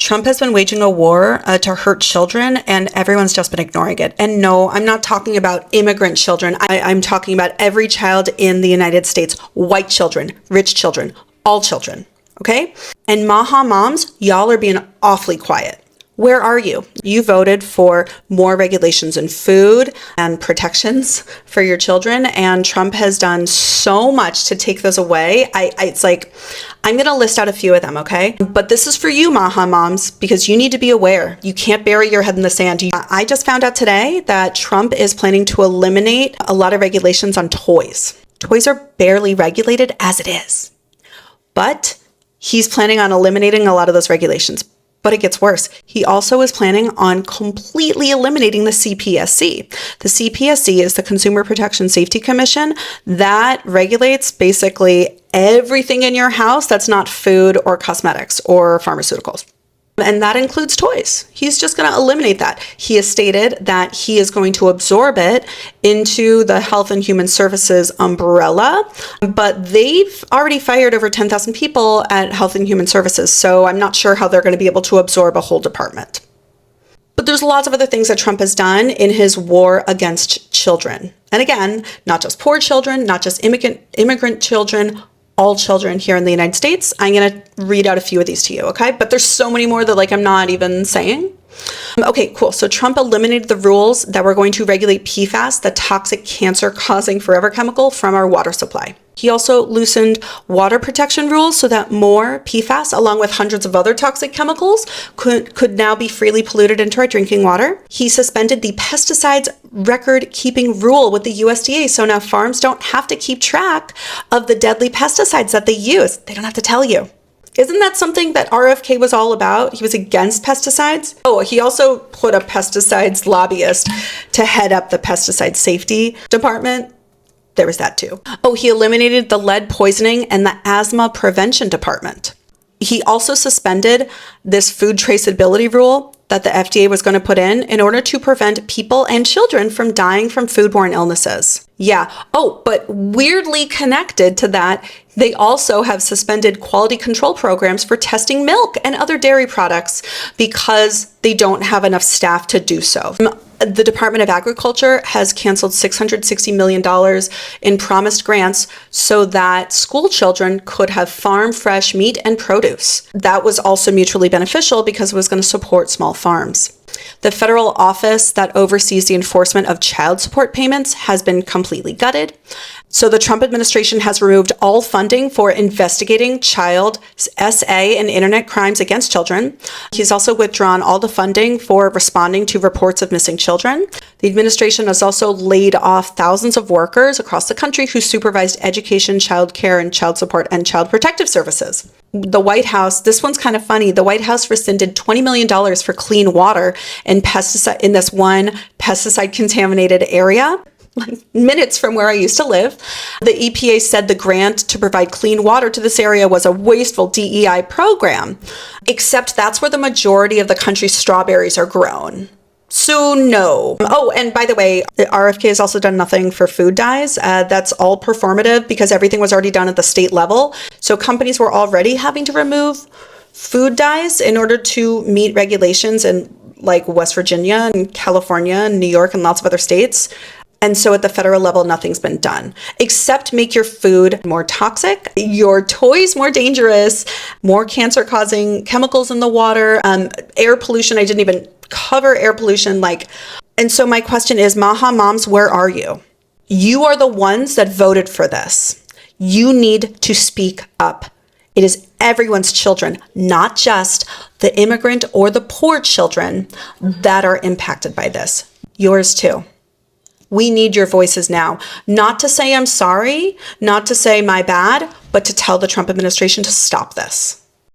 Trump has been waging a war to hurt children, and everyone's just been ignoring it. And no, I'm not talking about immigrant children. I'm talking about every child in the United States, white children, rich children, all children, okay? And MAHA moms, y'all are being awfully quiet. Where are you? You voted for more regulations in food and protections for your children, and Trump has done so much to take those away. It's like, I'm going to list out a few of them, okay? But this is for you, MAHA moms, because you need to be aware. You can't bury your head in the sand. I just found out today that Trump is planning to eliminate a lot of regulations on toys. Toys are barely regulated as it is, but he's planning on eliminating a lot of those regulations. But it gets worse. He also is planning on completely eliminating the CPSC. The CPSC is the Consumer Protection Safety Commission that regulates basically everything in your house that's not food or cosmetics or pharmaceuticals. And that includes toys. He's just going to eliminate that. He has stated that he is going to absorb it into the Health and Human Services umbrella, but they've already fired over 10,000 people at Health and Human Services, so I'm not sure how they're going to be able to absorb a whole department. But there's lots of other things that Trump has done in his war against children. And again, not just poor children, not just immigrant children, all children here in the United States. I'm going to read out a few of these to you, okay? But there's so many more that I'm not even saying. Okay, cool. So Trump eliminated the rules that were going to regulate PFAS, the toxic cancer-causing forever chemical, from our water supply. He also loosened water protection rules so that more PFAS, along with hundreds of other toxic chemicals, could now be freely polluted into our drinking water. He suspended the pesticides record-keeping rule with the USDA, so now farms don't have to keep track of the deadly pesticides that they use. They don't have to tell you. Isn't that something that RFK was all about? He was against pesticides. Oh, he also put a pesticides lobbyist to head up the pesticide safety department. There was that too. Oh, he eliminated the lead poisoning and the asthma prevention department. He also suspended this food traceability rule that the FDA was going to put in order to prevent people and children from dying from foodborne illnesses. Yeah. Oh, but weirdly connected to that, they also have suspended quality control programs for testing milk and other dairy products because they don't have enough staff to do so. The Department of Agriculture has canceled $660 million in promised grants so that school children could have farm fresh meat and produce. That was also mutually beneficial because it was going to support small farms. The federal office that oversees the enforcement of child support payments has been completely gutted. So the Trump administration has removed all funding for investigating child SA and internet crimes against children. He's also withdrawn all the funding for responding to reports of missing children. The administration has also laid off thousands of workers across the country who supervised education, child care, and child support and child protective services. The White House, this one's kind of funny. The White House rescinded $20 million for clean water in this one pesticide contaminated area, like minutes from where I used to live. The EPA said the grant to provide clean water to this area was a wasteful DEI program, except that's where the majority of the country's strawberries are grown. So no. Oh, and by the way, the RFK has also done nothing for food dyes. That's all performative because everything was already done at the state level. So companies were already having to remove food dyes in order to meet regulations in like West Virginia and California and New York and lots of other states. And so at the federal level, nothing's been done except make your food more toxic, your toys more dangerous, more cancer-causing chemicals in the water, air pollution. I didn't even cover air pollution. And so my question is, MAHA moms, where are you? You are the ones that voted for this. You need to speak up. It is everyone's children, not just the immigrant or the poor children that are impacted by this. Yours too. We need your voices now, not to say I'm sorry, not to say my bad, but to tell the Trump administration to stop this.